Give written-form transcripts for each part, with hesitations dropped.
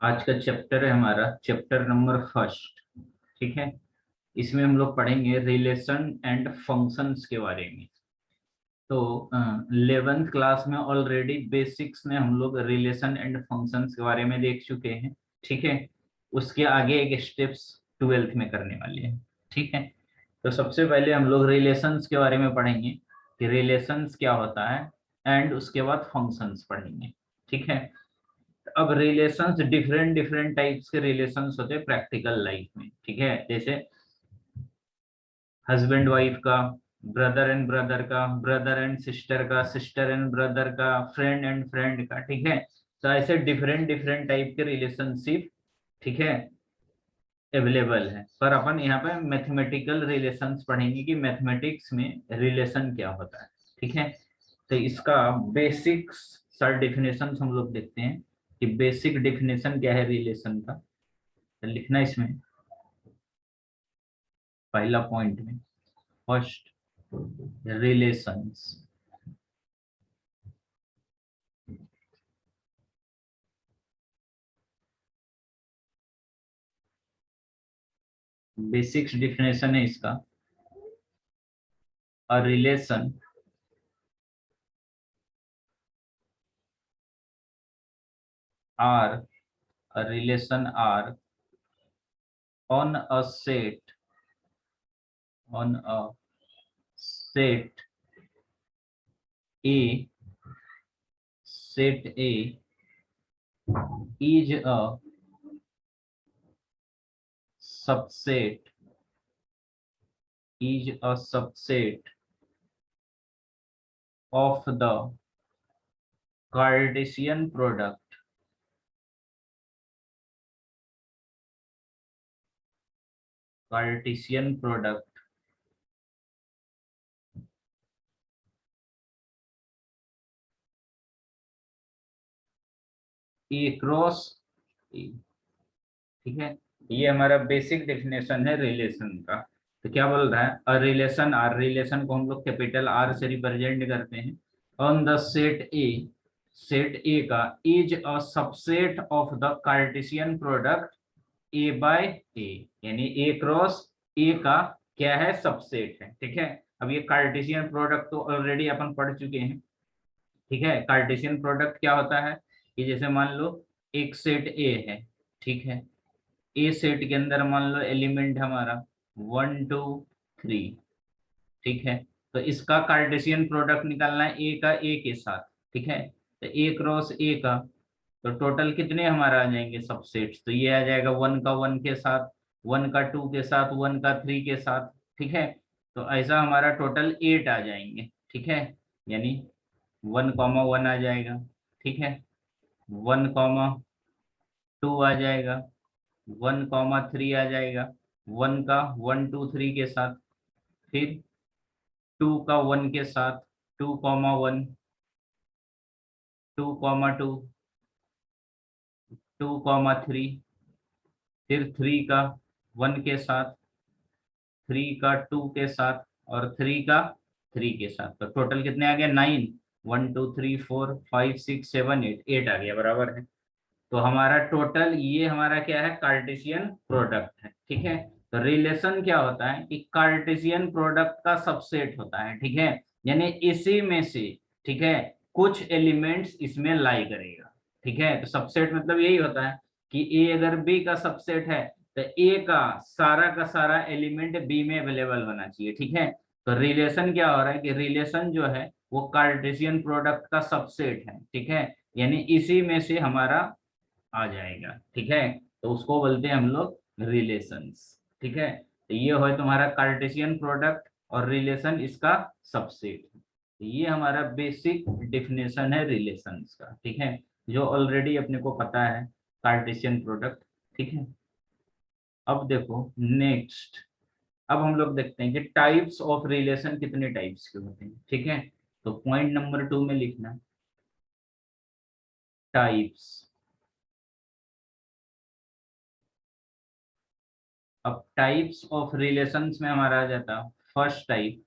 आज का चैप्टर है हमारा चैप्टर नंबर फर्स्ट। ठीक है। इसमें हम लोग पढ़ेंगे रिलेशन एंड फंक्शंस के बारे में। तो 11th क्लास में ऑलरेडी बेसिक्स में हम लोग रिलेशन एंड फंक्शंस के बारे में देख चुके हैं। ठीक है। उसके आगे एक स्टेप्स 12th में करने वाले हैं। ठीक है। तो सबसे पहले हम लोग रिलेशंस के बारे में पढ़ेंगे कि रिलेशंस क्या होता है, एंड उसके बाद फंक्शंस पढ़ेंगे। ठीक है। अब रिलेशंस डिफरेंट डिफरेंट टाइप्स के रिलेशंस होते हैं प्रैक्टिकल लाइफ में। ठीक है। जैसे हस्बैंड वाइफ का, ब्रदर एंड ब्रदर का, ब्रदर एंड सिस्टर का, सिस्टर एंड ब्रदर का, फ्रेंड एंड फ्रेंड का। ठीक है। तो ऐसे डिफरेंट डिफरेंट टाइप के रिलेशनशिप, ठीक है, अवेलेबल है। पर अपन यहाँ पे मैथमेटिकल रिलेशंस पढ़ेंगे कि मैथमेटिक्स में रिलेशन क्या होता है। ठीक है। तो इसका बेसिक्स सर डेफिनेशन हम लोग देखते हैं कि बेसिक डेफिनेशन क्या है रिलेशन का। तो लिखना इसमें पहला पॉइंट में फर्स्ट, रिलेशंस। बेसिक्स डेफिनेशन है इसका, a relation R, a relation are on a set A, set A is a subset, of the Cartesian product, Cartesian product A cross A। ठीक है। ये हमारा बेसिक डेफिनेशन है relation का। तो क्या बोल रहा है, अ रिलेशन आर, रिलेशन को हम लोग कैपिटल आर से रिप्रेजेंट करते हैं, on the set A, set A का, is a subset of the Cartesian product A by A, यानी ए क्रॉस ए का क्या है, सबसेट है। ठीक है। अब ये कार्टेशियन प्रोडक्ट तो ऑलरेडी अपन पढ़ चुके हैं। ठीक है। कार्टेशियन प्रोडक्ट क्या होता है कि जैसे मान लो एक सेट ए है। ठीक है। ए सेट के अंदर मान लो एलिमेंट हमारा 1 2 3। ठीक है। तो इसका कार्टेशियन प्रोडक्ट निकालना है ए का ए के साथ। ठीक है। तो ए क्रॉस ए का, तो टोटल कितने हमारा आ जाएंगे सबसेट्स, तो ये आ जाएगा 1 का 1 के साथ, 1 का 2 के साथ, 1 का 3 के साथ। ठीक है। तो ऐसा हमारा टोटल 8 आ जाएंगे। ठीक है। यानी 1 कॉमा 1 आ जाएगा। ठीक है। 1 कॉमा 2 आ जाएगा, 1 कॉमा 3 आ जाएगा, 1 का 1 2 3 के साथ, फिर 2 का 1 के साथ, 2 कॉमा 1, 2 कॉमा 2, 2 कॉमा 3, फिर 3 का 1 के साथ, 3 का 2 के साथ, और 3 का 3 के साथ। तो टोटल कितने आ गए, 9। 1 2 3 4 5 6 7 8, 8 आ गया, बराबर है। तो हमारा टोटल ये हमारा क्या है, कार्टेशियन प्रोडक्ट है। ठीक है। तो रिलेशन क्या होता है कि कार्टेशियन प्रोडक्ट का सबसेट होता है। ठीक है। यानी इसी में से, ठीक है, कुछ एलिमेंट्स इसमें लाई करेगा। ठीक है। तो सबसेट मतलब यही होता है कि ए अगर बी का सबसेट है, तो ए का सारा एलिमेंट बी में अवेलेबल होना चाहिए। ठीक है। तो रिलेशन क्या हो रहा है कि रिलेशन जो है वो कार्टेशियन प्रोडक्ट का सबसेट है। ठीक है। यानी इसी में से हमारा आ जाएगा। ठीक है। तो उसको बोलते हैं हम लोग रिलेशंस। ठीक है। तो ये है तुम्हारा कार्टेशियन प्रोडक्ट, और रिलेशन इसका सबसेट है। तो ये हमारा बेसिक डिफिनेशन है रिलेशंस का। ठीक है। जो ऑलरेडी अपने को पता है कार्टेशियन प्रोडक्ट। ठीक है। अब देखो नेक्स्ट, अब हम लोग देखते हैं कि टाइप्स ऑफ रिलेशन कितने टाइप्स के होते हैं। ठीक है। तो पॉइंट नंबर 2 में लिखना टाइप्स। अब टाइप्स ऑफ रिलेशंस में हमारा आ जाता first type,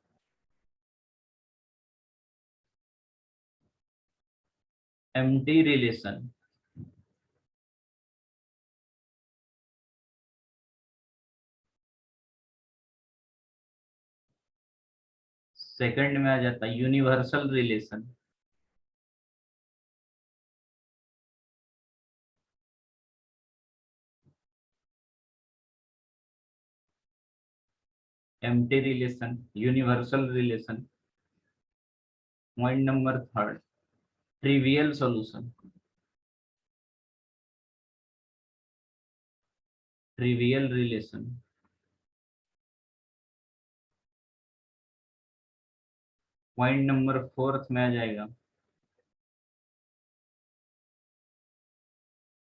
empty relation. Second में आ जाता है universal relation. Empty relation, universal relation. Point number third, trivial solution. Trivial relation. Point number fourth में आ जाएगा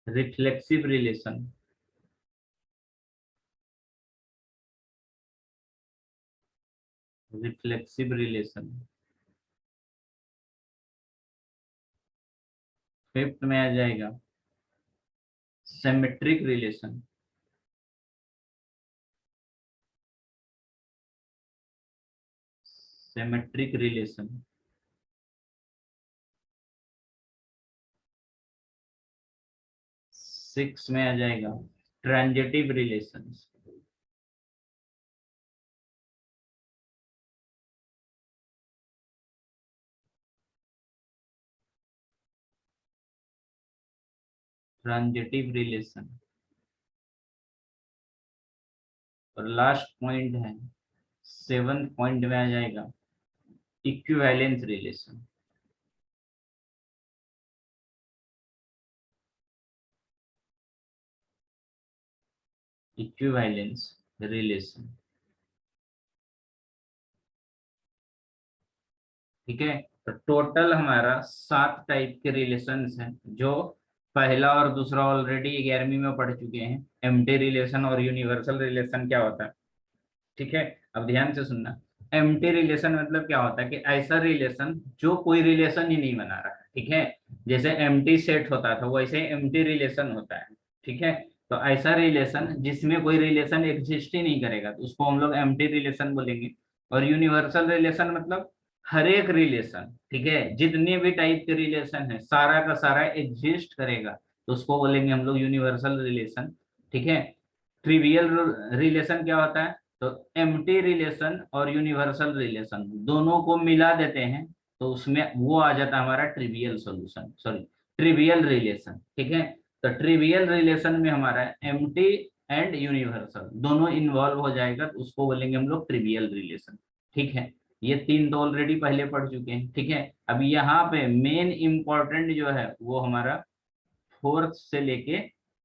reflexive relation. Reflexive relation. Fifth में आ जाएगा symmetric relation. Symmetric relation. Six में आ जाएगा transitive relations. Transitive relation. और लास्ट पॉइंट है, seventh point में आ जाएगा इक्विवेलेंस रिलेशन। Equivalence relation. ठीक है, तो टोटल हमारा 7 टाइप के रिलेशंस हैं, जो पहला और दूसरा ऑलरेडी 11वीं में पढ़ चुके हैं। एम्प्टी रिलेशन और यूनिवर्सल रिलेशन क्या होता है। ठीक है, अब ध्यान से सुनना। एम्प्टी रिलेशन मतलब क्या होता है कि ऐसा रिलेशन जो कोई रिलेशन ही नहीं बना रहा है। ठीक है, जैसे एम्प्टी सेट होता था वैसे एम्प्टी रिलेशन होता है। ठीक है, तो ऐसा रिलेशन जिसमें कोई रिलेशन एग्जिस्ट ही नहीं करेगा तो उसको हम लोग एम्प्टी रिलेशन बोलेंगे। और यूनिवर्सल रिलेशन मतलब हर एक रिलेशन, ठीक है, जितने भी टाइप के रिलेशन है सारा का सारा एग्जिस्ट करेगा तो उसको बोलेंगे हम लोग यूनिवर्सल रिलेशन। ठीक है, ट्रिवियल रिलेशन क्या होता है, तो एम्प्टी रिलेशन और यूनिवर्सल रिलेशन दोनों को मिला देते हैं तो उसमें वो आ जाता है हमारा trivial solution, sorry trivial relation. ठीक है, तो ट्रिवियल रिलेशन में हमारा एम्प्टी एंड यूनिवर्सल दोनों इन्वॉल्व हो जाएगा तो उसको बोलेंगे हम लोग ट्रिवियल रिलेशन। ठीक है, ये तीन तो ऑलरेडी पहले पढ़ चुके हैं। ठीक है, अब यहाँ पे मेन इंपॉर्टेंट जो है वो हमारा फोर्थ से लेके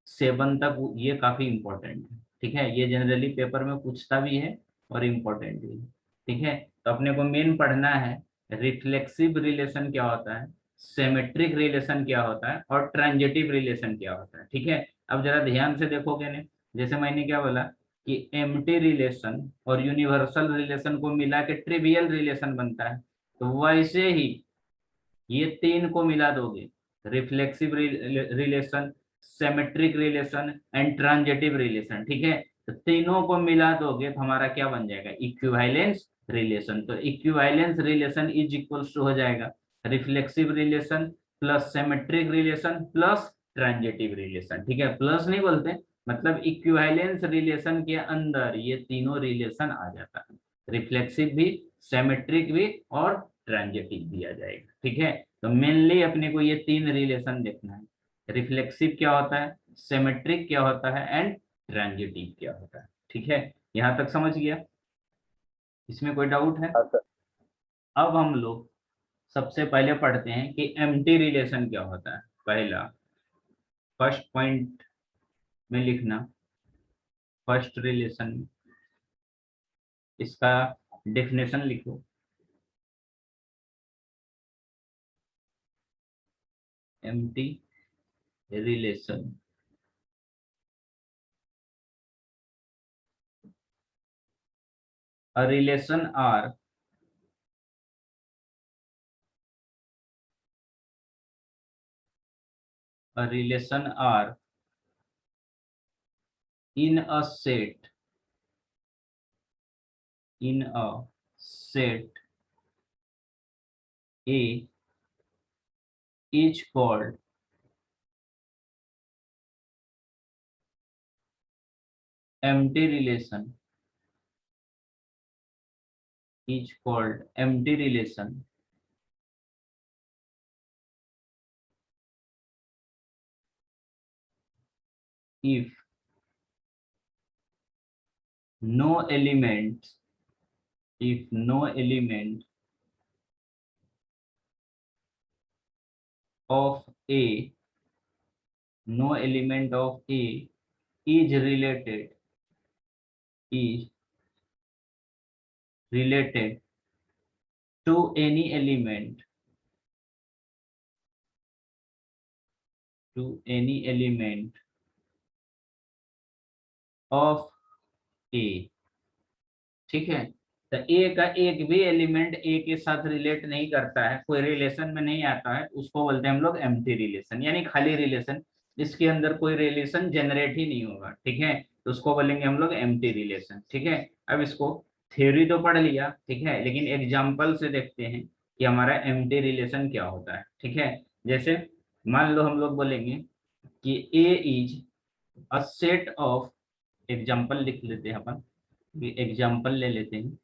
सेवन तक, ये काफी इंपॉर्टेंट है। ठीक है, ये जनरली पेपर में पूछता भी है और इम्पोर्टेंट भी है। ठीक है, तो अपने को मेन पढ़ना है रिफ्लेक्सिव रिलेशन क्या होता है, सिमेट्रिक रिलेशन क्या होता है और ट्रांजिटिव रिलेशन क्या होता है। ठीक है, अब जरा ध्यान से देखोगे ने, जैसे मैंने क्या बोला कि एम्प्टी रिलेशन और यूनिवर्सल रिलेशन को मिला के ट्रिवियल रिलेशन बनता है, तो वैसे ही ये तीन को मिला दोगे, reflexive relation, symmetric relation and transitive relation. ठीक है, तो तीनों को मिला दोगे तो हमारा क्या बन जाएगा, इक्विवेलेंस रिलेशन। तो equivalence relation is equals to हो जाएगा reflexive relation plus symmetric relation plus transitive relation. ठीक है, प्लस नहीं बोलते, मतलब इक्विवेलेंस रिलेशन के अंदर ये तीनों रिलेशन आ जाता है, रिफ्लेक्सिव भी, सिमेट्रिक भी और ट्रांजिटिव भी आ जाएगा। ठीक है, तो मेनली अपने को ये तीन रिलेशन देखना है, रिफ्लेक्सिव क्या होता है, सिमेट्रिक क्या होता है एंड ट्रांजिटिव क्या होता है। ठीक है, यहाँ तक समझ गया, इसमें कोई डाउट है। हाँ सर। अब हम लोग सबसे पहले पढ़ते हैं कि एम्प्टी रिलेशन क्या होता है। पहला, फर्स्ट पॉइंट में लिखना, फर्स्ट रिलेशन इसका डेफिनेशन लिखो। Empty relation, a relation are a relation are in a set, in a set A is called empty relation, is called empty relation if no element of A is is related to any element of A। ठीक है, तो ए का एक भी element ए के साथ relate नहीं करता है, कोई रिलेशन में नहीं आता है, उसको बोलते हैं हम लोग एम्प्टी रिलेशन, यानी खाली रिलेशन, जिसके अंदर कोई रिलेशन जनरेट ही नहीं होगा। ठीक है, तो उसको बोलेंगे हम लोग एम्प्टी रिलेशन। ठीक है, अब इसको थ्योरी तो पढ़ लिया, ठीक है, लेकिन एग्जाम्पल से देखते हैं कि हमारा एम्प्टी रिलेशन क्या होता है। ठीक है, जैसे मान लो हम लोग बोलेंगे कि A is a set of, example लिख लेते हैं अपन, एग्जाम्पल ले लेते हैं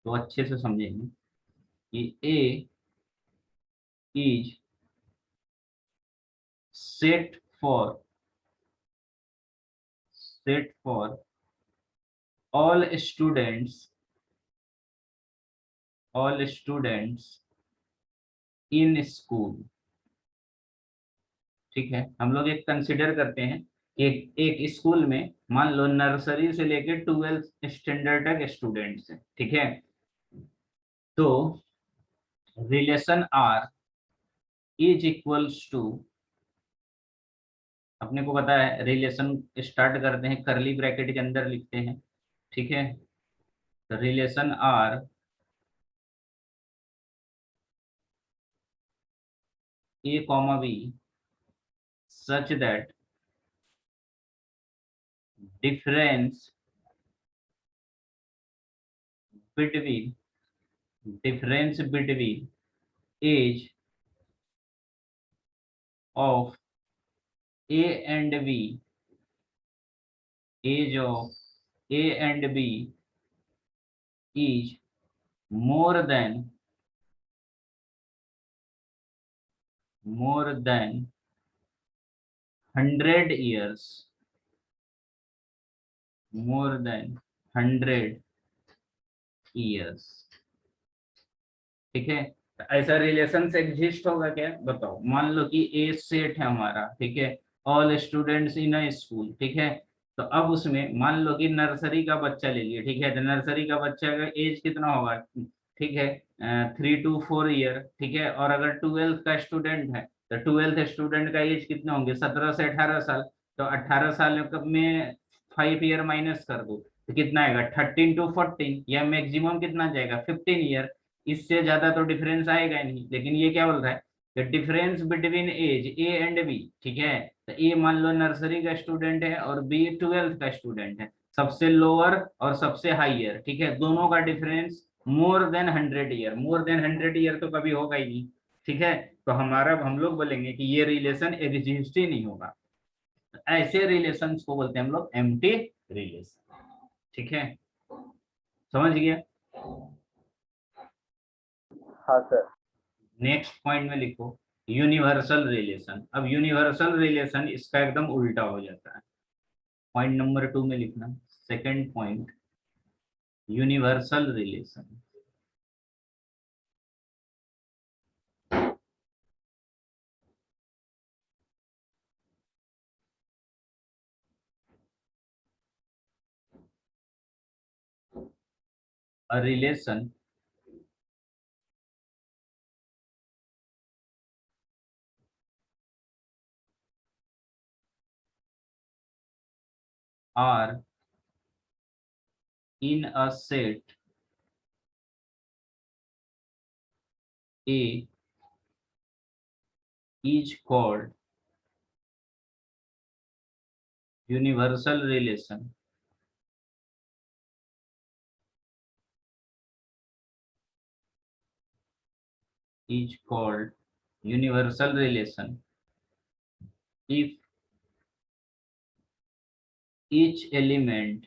तो अच्छे से समझेंगे कि A is set for all students in school. ठीक है, हम लोग एक कंसिडर करते हैं कि एक स्कूल में मान लो नर्सरी से लेकर 12th स्टैंडर्ड तक स्टूडेंट्स हैं। ठीक है, तो relation R is equals to, अपने को पता है रिलेशन स्टार्ट करते हैं करली ब्रैकेट के अंदर लिखते हैं। ठीक है, तो relation R A comma B such that difference between age of A and B age of A and B is more than 100 years, more than 100 years। ठीक है, तो ऐसा रिलेशन एग्जिस्ट होगा क्या, बताओ। मान लो कि ए सेट है हमारा, ठीक है, ऑल स्टूडेंट्स इन अ स्कूल। ठीक है, तो अब उसमें मान लो कि नर्सरी का बच्चा ले लिए। ठीक है, तो नर्सरी का बच्चा का एज कितना होगा, ठीक है, 3 to 4 ईयर। ठीक है, और अगर 12th का स्टूडेंट है तो 12th स्टूडेंट का एज कितने होंगे, 17 से 18 साल। तो 18 साल में 5 ईयर माइनस कर दो तो कितना आएगा, 13 to 14, या मैक्सिमम कितना जाएगा, 15 ईयर। इससे ज्यादा तो डिफरेंस आएगा ही नहीं। लेकिन ये क्या बोल रहा है, the difference between as A and B. ठीक है, तो ए मान लो नर्सरी का स्टूडेंट है और बी 12th का स्टूडेंट है, सबसे लोअर और सबसे हाईयर। ठीक है, दोनों का difference more than 100 year, more than 100 year तो कभी होगा ही नहीं। ठीक है, तो हमारा हम लोग बोलेंगे कि ये रिलेशन एग्जिस्ट ही नहीं होगा। ऐसे रिलेशन को बोलते हैं हम लोग एम्प्टी रिलेशन। ठीक है, समझ गया। हाँ सर। नेक्स्ट पॉइंट में लिखो यूनिवर्सल रिलेशन। अब यूनिवर्सल रिलेशन इसका एकदम उल्टा हो जाता है। पॉइंट नंबर 2 में लिखना, second point, universal relation. A relation R in a set A is called universal relation. Is called universal relation if each element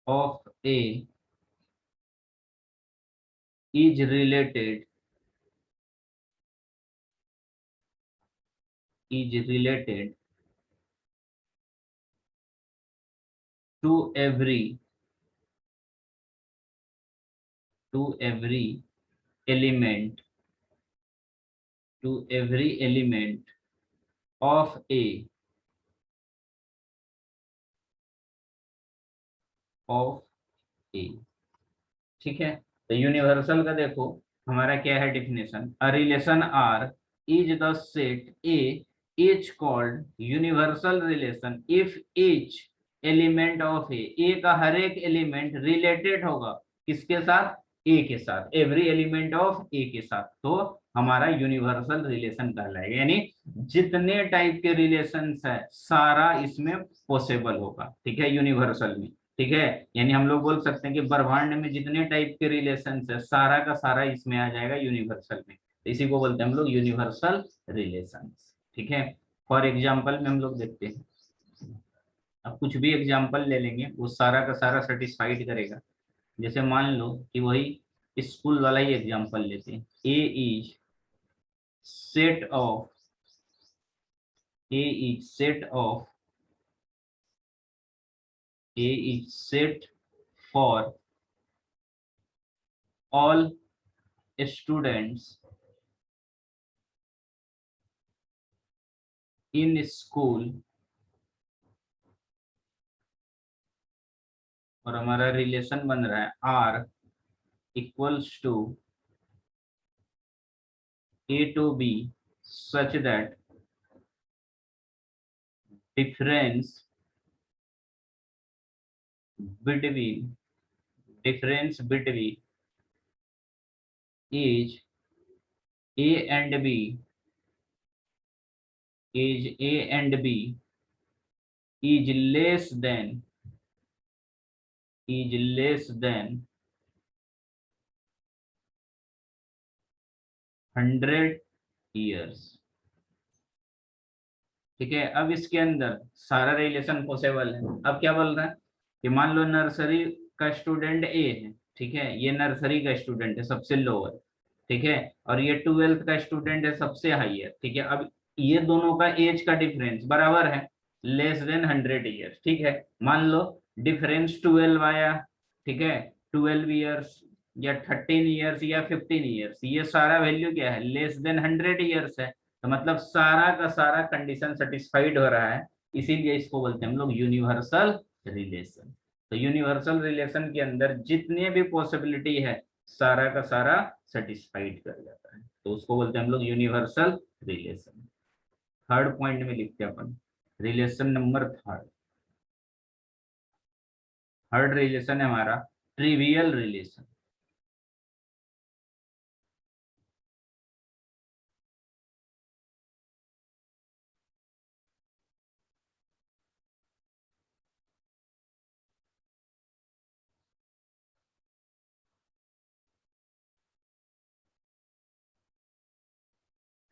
of A is related to every element of A। ठीक है, तो universal का देखो हमारा क्या है definition, a relation R is the set A is called universal relation if each element of A का हर एक एलिमेंट रिलेटेड होगा किसके साथ, ए के साथ, एवरी एलिमेंट ऑफ ए के साथ, तो हमारा यूनिवर्सल रिलेशन कहलाएगा। यानी जितने टाइप के रिलेशंस है सारा इसमें पॉसिबल होगा, ठीक है, यूनिवर्सल में। ठीक है, यानी हम लोग बोल सकते हैं कि ब्रह्मांड में जितने टाइप के रिलेशंस है सारा का सारा इसमें आ जाएगा यूनिवर्सल में, तो इसी को बोलते हैं हम लोग यूनिवर्सल रिलेशंस। ठीक है, फॉर एग्जांपल में हम लोग देखते हैं, अब कुछ भी एग्जांपल ले लेंगे वो सारा का सारा सेटिस्फाइड करेगा। जैसे मान लो कि वही स्कूल वाला ही एग्जांपल लेते हैं, A is set of A is set of A is set for all students in school, और हमारा रिलेशन बन रहा है R equals to A to B such that difference between is A and B is less than 100 years। ठीक है, अब इसके अंदर सारा रिलेशन पॉसिबल है। अब क्या बोल रहा है कि मान लो नर्सरी का स्टूडेंट ए है, ठीक है, ये नर्सरी का स्टूडेंट है सबसे लोअर, ठीक है, और ये 12th का स्टूडेंट है सबसे हाईयर। ठीक है, अब ये दोनों का एज का डिफरेंस बराबर है लेस देन 100 ईयर्स। ठीक है, मान लो डिफरेंस 12 आया, ठीक है, 12 ईयर्स या 13 ईयर्स या 15 ईयर्स, ये सारा वैल्यू क्या है, लेस देन 100 ईयर्स है, तो मतलब सारा का सारा कंडीशन सेटिस्फाइड हो रहा है, इसीलिए इसको बोलते हैं हम लोग यूनिवर्सल रिलेशन। तो यूनिवर्सल रिलेशन के अंदर जितने भी पॉसिबिलिटी है सारा का सारा सेटिस्फाइड कर जाता है, तो उसको बोलते हैं हम लोग यूनिवर्सल रिलेशन। थर्ड पॉइंट में लिखते हैं अपन रिलेशन नंबर थर्ड रिलेशन है हमारा ट्रिवियल रिलेशन।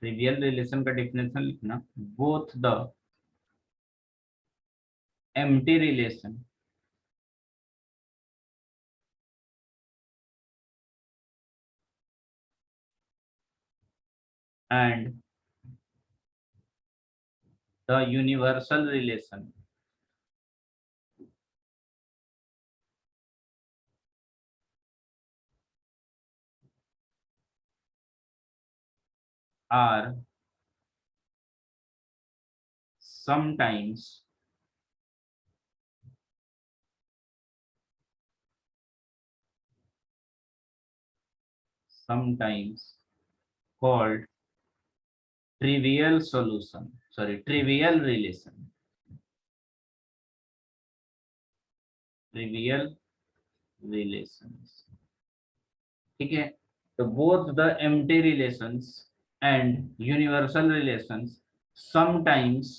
ट्रिवियल रिलेशन का डेफिनेशन लिखना, both the empty relation and the universal relation are sometimes called trivial solution, sorry, trivial relation, trivial relations। ठीक है, तो both the empty relations and universal relations sometimes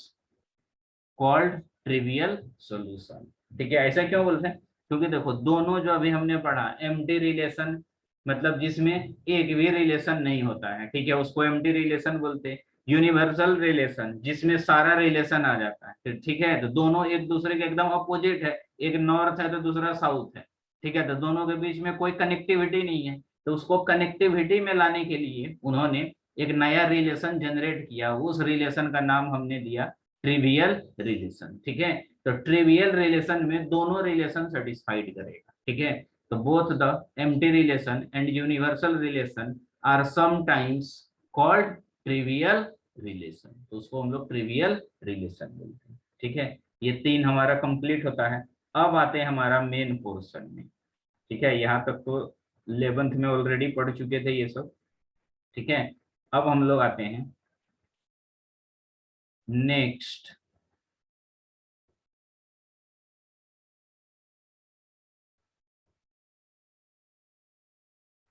called trivial solution। ठीक है, ऐसा क्यों बोलते हैं, क्योंकि देखो दोनों जो अभी हमने पढ़ा एम्प्टी रिलेशन मतलब जिसमें एक भी रिलेशन नहीं होता है, ठीक है, उसको एम्प्टी रिलेशन बोलते हैं। यूनिवर्सल रिलेशन जिसमें सारा रिलेशन आ जाता है, ठीक है। तो दोनों एक दूसरे के एकदम अपोजिट है, एक नॉर्थ है तो दूसरा साउथ है, ठीक है। तो दोनों के बीच में कोई कनेक्टिविटी नहीं है, तो उसको कनेक्टिविटी में लाने के लिए उन्होंने एक नया रिलेशन जनरेट किया, उस रिलेशन का नाम हमने दिया ट्रिवियल रिलेशन, ठीक है। तो ट्रिवियल रिलेशन में दोनों रिलेशन सेटिस्फाइड करेगा, ठीक है। तो both the empty relation and universal relation are sometimes called trivial relation, तो उसको हम लोग ट्रिवियल रिलेशन बोलते हैं, ठीक है। ये तीन हमारा कंप्लीट होता है। अब आते हैं हमारा मेन पोर्शन में, ठीक है। यहाँ तक तो 11th में ऑलरेडी पढ़ चुके थे ये सब, ठीक है। अब हम लोग आते हैं नेक्स्ट,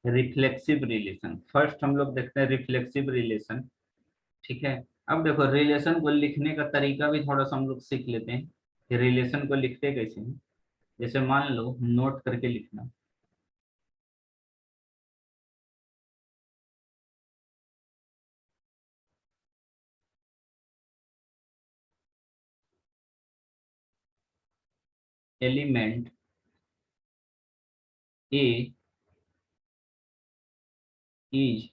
रिफ्लेक्सिव रिलेशन। फर्स्ट हम लोग देखते हैं रिफ्लेक्सिव रिलेशन, ठीक है। अब देखो रिलेशन को लिखने का तरीका भी थोड़ा सा हम लोग सीख लेते हैं कि रिलेशन को लिखते कैसे हैं। जैसे मान लो नोट करके लिखना, element A is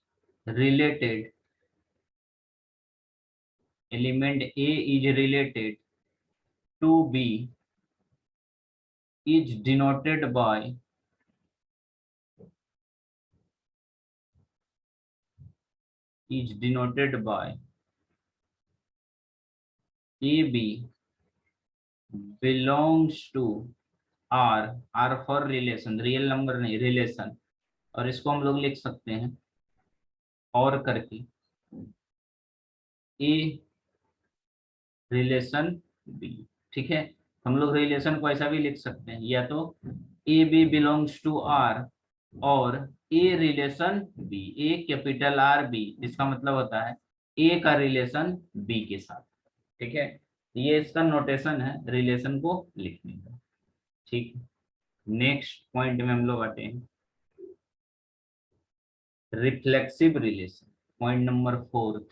related, element A is related to B is denoted by AB belongs to R for relation, real number नहीं रिलेशन, और इसको हम लोग लिख सकते हैं और करके ए रिलेशन बी, ठीक है। हम लोग रिलेशन को ऐसा भी लिख सकते हैं, या तो A B belongs to R और A relation B, A capital R B, इसका मतलब होता है ए का रिलेशन बी के साथ, ठीक है। ये इसका नोटेशन है रिलेशन को लिखने का, ठीक है। नेक्स्ट पॉइंट में हम लोग आते हैं reflexive relation, point number 4।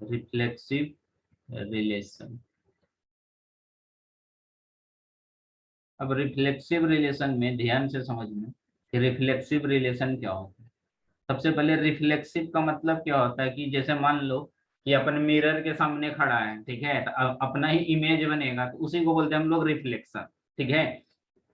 Reflexive relation, अब रिफ्लेक्सिव रिलेशन में ध्यान से समझना कि रिफ्लेक्सिव रिलेशन क्या होता है। सबसे पहले रिफ्लेक्सिव का मतलब क्या होता है कि जैसे मान लो कि अपन मिरर के सामने खड़ा है, ठीक है। तो अपना ही इमेज बनेगा, तो उसी को बोलते हैं हम लोग रिफ्लेक्शन, ठीक है।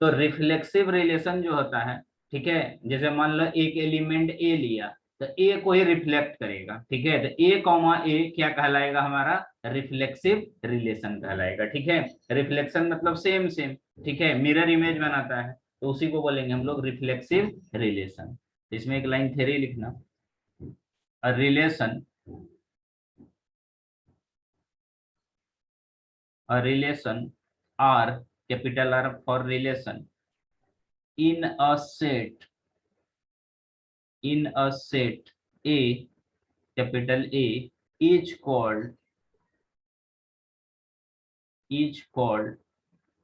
तो रिफ्लेक्सिव रिलेशन जो होता है, ठीक है, जैसे मान लो एक एलिमेंट ए लिया, तो ए को ही रिफ्लेक्ट करेगा, ठीक है। तो ए कॉमा ए क्या कहलाएगा हमारा रिफ्लेक्सिव रिलेशन कहलाएगा, ठीक है। रिफ्लेक्शन मतलब सेम सेम, ठीक है, मिरर इमेज बनाता है, तो उसी को बोलेंगे हम लोग रिफ्लेक्सिव रिलेशन। इसमें एक लाइन थ्योरी लिखना, a relation R, capital R for relation, in a set A, capital A, is called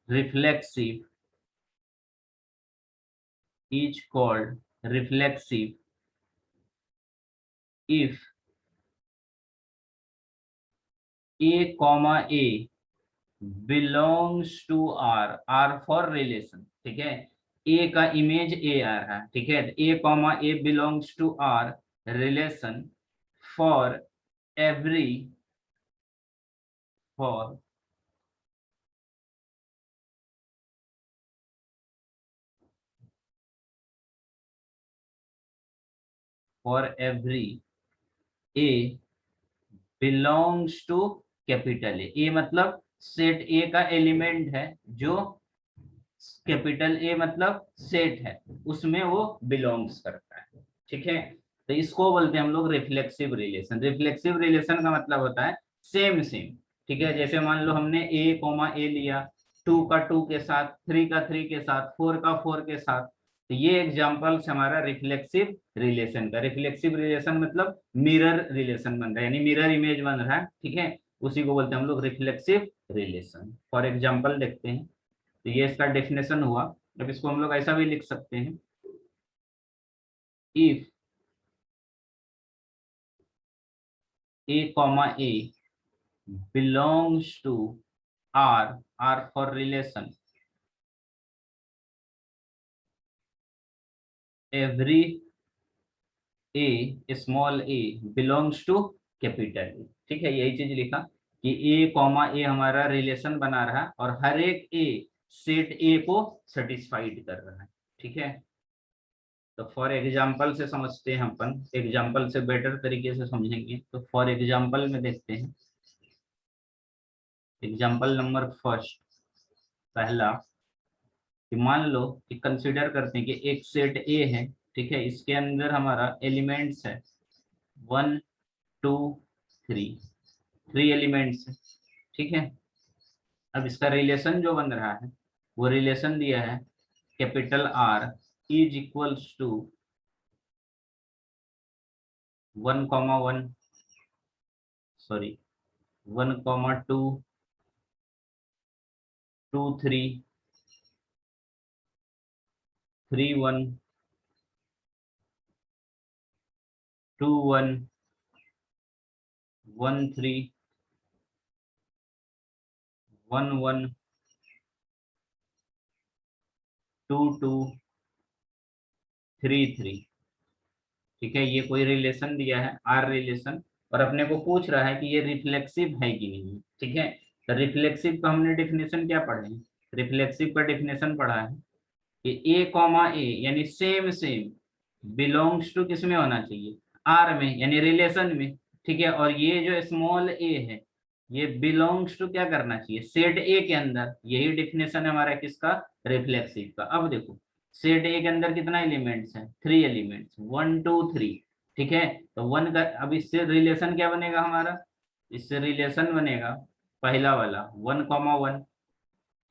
reflexive, if A comma A belongs to R for relation, ठीक है। A का इमेज ए आ रहा है, ठीक है। A comma A belongs to R relation for every for every A belongs to capital A मतलब set A का element है, जो कैपिटल ए मतलब सेट है उसमें वो बिलोंग्स करता है, ठीक है। तो इसको बोलते हैं हम लोग रिफ्लेक्सिव रिलेशन। रिफ्लेक्सिव रिलेशन का मतलब होता है सेम सेम, ठीक है। जैसे मान लो हमने ए कोमा ए लिया, 2 का 2 के साथ, 3 का 3 के साथ, 4 का 4 के साथ, तो ये एग्जांपल से हमारा रिफ्लेक्सिव रिलेशन का, रिफ्लेक्सिव रिलेशन मतलब मिरर रिलेशन बन रहा है, यानी मिरर इमेज बन रहा है, ठीक है, उसी को बोलते हैं हम लोग रिफ्लेक्सिव रिलेशन। फॉर एग्जांपल देखते हैं, तो ये इसका डेफिनेशन हुआ। अब इसको हम लोग ऐसा भी लिख सकते हैं, if a comma a belongs to R for relation, every a small a belongs to capital A. ठीक है, यही चीज लिखा कि a कॉमा ए हमारा रिलेशन बना रहा है और हर एक a सेट a को सेटिस्फाइड कर रहा है। ठीक है, तो फॉर एग्जाम्पल से समझते हैं, अपन एग्जाम्पल से बेटर तरीके से समझेंगे। तो फॉर एग्जाम्पल में देखते हैं, एग्जाम्पल नंबर फर्स्ट, पहला, कि मान लो कि कंसिडर करते हैं कि एक सेट ए है, ठीक है, इसके अंदर हमारा एलिमेंट्स है 1 2 3, 3 एलिमेंट्स है। ठीक है, अब इसका रिलेशन जो बन रहा है वो रिलेशन दिया है capital R is equals to 1,1, sorry 1,2 2 3 3 1 2 1 1 3 1 1 2 2 3 3। ठीक है, ये कोई रिलेशन दिया है आर रिलेशन, और अपने को पूछ रहा है कि ये रिफ्लेक्सिव है कि नहीं। ठीक है, तो रिफ्लेक्सिव का हमने डेफिनेशन क्या पढ़े हैं, रिफ्लेक्सिव का डेफिनेशन पढ़ा है कि ए कॉमा ए यानी सेम सेम बिलोंग्स टू किस में होना चाहिए, आर में, यानी रिलेशन में। ठीक है, और ये जो स्मॉल ए है ये बिलोंग्स टू क्या करना चाहिए, सेट ए के अंदर। यही डेफिनेशन है हमारा किसका, रिफ्लेक्सिव का। अब देखो सेट ए के अंदर कितना एलिमेंट्स है, 3 एलिमेंट्स, 1 2 3। ठीक है, तो वन का अब इससे रिलेशन क्या बनेगा हमारा, इससे रिलेशन बनेगा पहला वाला 1,1,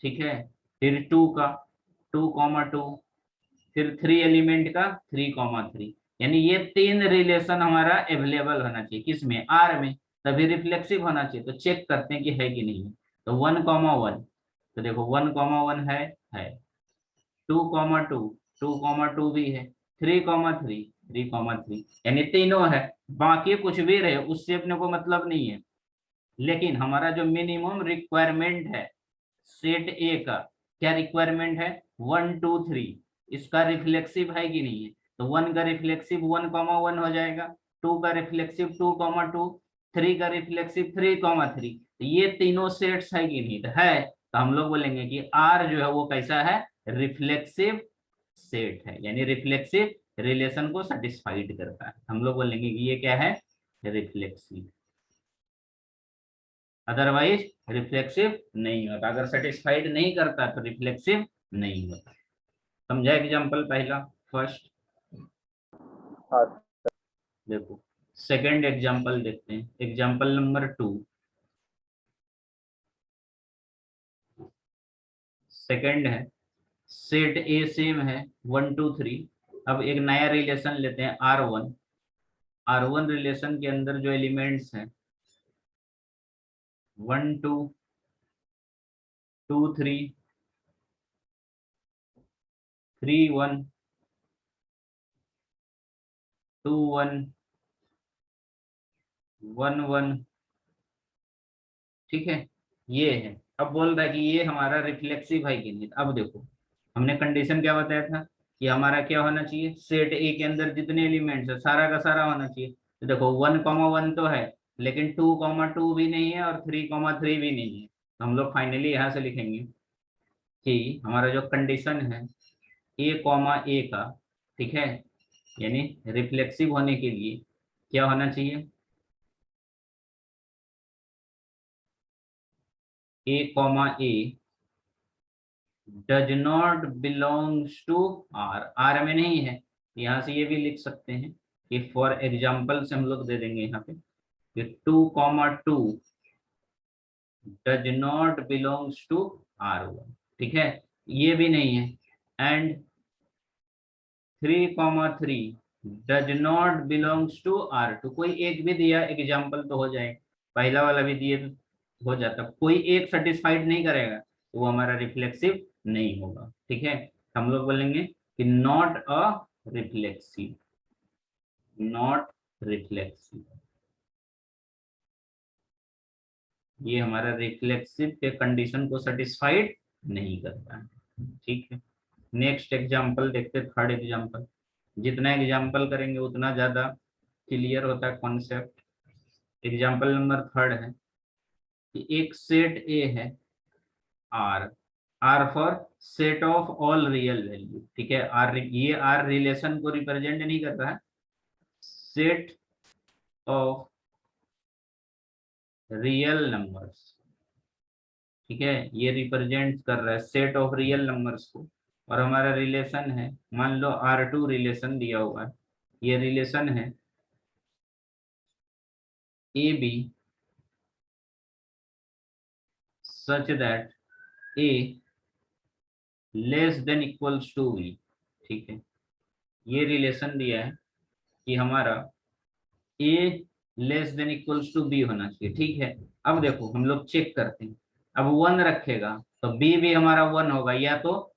ठीक है, फिर 2 का 2,2, फिर 3 एलिमेंट का 3,3, यानी ये 3 रिलेशन हमारा अवेलेबल होना चाहिए किसमें, आर में, तभी रिफ्लेक्सिव होना चाहिए। तो चेक करते हैं कि है कि नहीं है। तो 1,1, तो देखो 1,1 है 2,2 2,2 भी है, 3,3 3,3, यानी तीनों है। बाकी कुछ भी रहे उससे अपने को मतलब नहीं है, लेकिन हमारा जो मिनिमम रिक्वायरमेंट है सेट ए का, क्या रिक्वायरमेंट है, 1 2 3, इसका रिफ्लेक्सिव है कि नहीं है। तो 1 का रिफ्लेक्सिव 1,1 हो जाएगा, 2 का रिफ्लेक्सिव 2,2, 3 का रिफ्लेक्सिव 3,3। तो ये तीनों सेट्स है कि नहीं, तो है, तो हम लोग बोलेंगे कि आर जो है वो कैसा है, रिफ्लेक्सिव सेट है, यानी रिफ्लेक्सिव रिलेशन को सेटिस्फाइड करता है। हम लोग बोलेंगे कि ये क्या है, रिफ्लेक्सिव। अदरवाइज रिफ्लेक्सिव नहीं होता, अगर सेटिस्फाइड नहीं करता तो रिफ्लेक्सिव नहीं होता। समझा एग्जांपल पहला, फर्स्ट। हाँ। देखो सेकंड एग्जांपल देखते हैं, एग्जांपल नंबर 2। सेकंड है सेट ए सेम है 1 2 3। अब एक नया रिलेशन लेते हैं R1। R1 रिलेशन के अंदर जो एलिमेंट्स हैं 1 2 2 3 3 1 2 1 1 1। ठीक है, ये है। अब बोल रहा है कि ये हमारा रिफ्लेक्सिव है कि नहीं। अब देखो हमने कंडीशन क्या बताया था कि हमारा क्या होना चाहिए, सेट ए के अंदर जितने एलिमेंट्स है सारा का सारा होना चाहिए। तो देखो 1,1 तो है, लेकिन 2,2 भी नहीं है और 3,3 भी नहीं है। तो हम लोग फाइनली यहाँ से लिखेंगे कि हमारा जो कंडीशन है ए कॉमा ए का, ठीक है, यानी रिफ्लेक्सिव होने के लिए क्या होना चाहिए, A comma A does not belongs to R, R में नहीं है। यहाँ से ये भी लिख सकते हैं कि फॉर एग्जाम्पल से हम लोग दे देंगे यहाँ पे कि 2,2 does not belongs to R1। ठीक है, ये भी नहीं है। And 3,3 does not belongs to R2। कोई एक भी दिया एग्जाम्पल तो हो जाएगा, पहला वाला भी दिए तो हो जाता, कोई एक सेटिस्फाइड नहीं करेगा तो वो हमारा रिफ्लेक्सिव नहीं होगा। ठीक है, हम लोग बोलेंगे कि not a reflexive, not reflexive, ये हमारा रिफ्लेक्सिव के कंडीशन को सेटिस्फाइड नहीं करता है। ठीक है, नेक्स्ट एग्जांपल देखते, थर्ड एग्जांपल। जितना एग्जांपल करेंगे उतना ज्यादा क्लियर होता है कॉन्सेप्ट। एग्जांपल नंबर थर्ड है कि एक सेट ए है R, R for set of all real value. ठीक है, आर, ये आर रिलेशन को रिप्रेजेंट नहीं कर रहा है, सेट ऑफ रियल नंबर्स। ठीक है, ये रिप्रेजेंट कर रहा है सेट ऑफ रियल नंबर्स को, और हमारा रिलेशन है, मान लो R2 रिलेशन दिया हुआ है, ये रिलेशन है A B such that A less than equals to B. ठीक है, ये रिलेशन दिया है कि हमारा A less than equals to B होना चाहिए। ठीक है, अब देखो हम लोग चेक करते हैं, अब 1 रखेगा तो बी भी हमारा 1 होगा, या तो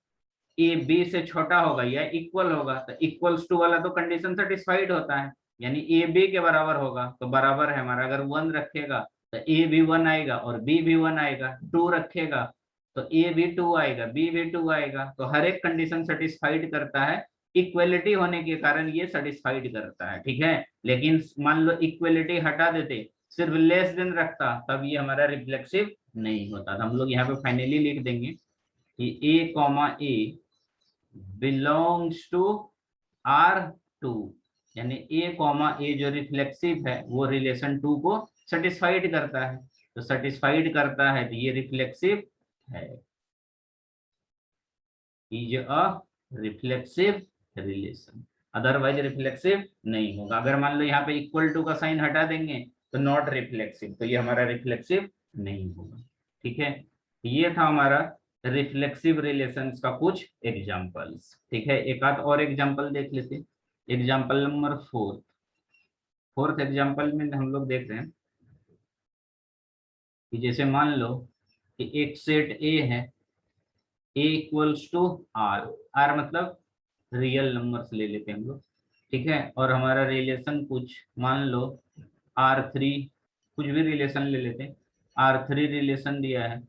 ए बी से छोटा होगा या इक्वल होगा, तो इक्वल्स टू वाला तो कंडीशन सेटिस्फाइड होता है, यानी ए बी के बराबर होगा तो बराबर है हमारा। अगर 1 रखेगा तो ए भी 1 आएगा और बी भी 1 आएगा, 2 रखेगा तो ए भी 2 आएगा, बी भी 2 आएगा, तो हर एक कंडीशन सेटिस्फाइड करता है, इक्वलिटी होने के कारण ये सेटिस्फाइड करता है। ठीक है, लेकिन मान लो इक्वलिटी हटा देते, सिर्फ लेस देन रखता, तब ये हमारा रिफ्लेक्सिव नहीं होता। तो हम लोग यहाँ पे फाइनली लिख देंगे कि A comma A belongs to R2, यानी ए कॉमा ए जो रिफ्लेक्सिव है वो रिलेशन 2 को सेटिस्फाइड करता है, तो सेटिस्फाइड करता है तो ये रिफ्लेक्सिव है, is a reflexive relation, otherwise reflexive नहीं होगा। अगर मान लो यहाँ पे इक्वल टू का साइन हटा देंगे तो नॉट रिफ्लेक्सिव, तो ये हमारा रिफ्लेक्सिव नहीं होगा। ठीक है, ये था हमारा रिफ्लेक्सिव रिलेशंस का कुछ एग्जांपल्स। ठीक है, एक आध और एग्जांपल देख लेते। Example number fourth, fourth example में हम लोग देख रहे हैं कि जैसे मान लो कि एक सेट ए है, ए इक्वल्स टू आर, आर मतलब रियल नंबर्स ले लेते हैं हम लोग। ठीक है, और हमारा रिलेशन कुछ मान लो R3, कुछ भी रिलेशन ले लेते हैं, R3 रिलेशन दिया है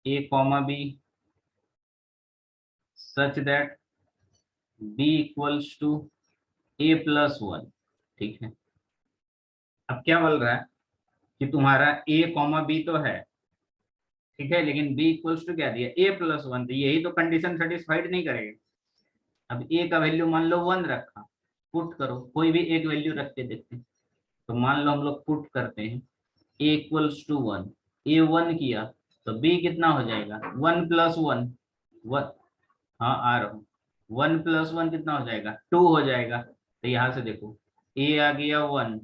A comma B such that B equals to A plus 1। ठीक है, अब क्या बोल रहा है कि तुम्हारा ए कॉमा बी तो है, ठीक है, लेकिन बी इक्वल्स टू क्या दिया, ए प्लस 1, तो यही तो कंडीशन सेटिस्फाइड नहीं करेगा। अब ए का वैल्यू मान लो 1 रखा, पुट करो, कोई भी एक वैल्यू रख के देखते हैं, तो मान लो हम लोग पुट करते हैं ए इक्वल्स टू 1, ए 1 किया तो बी कितना हो जाएगा, 1 प्लस 1, वन, हाँ आ रहा हूँ, 1 प्लस 1 कितना हो जाएगा, 2 हो जाएगा। तो यहाँ से देखो ए आ गया 1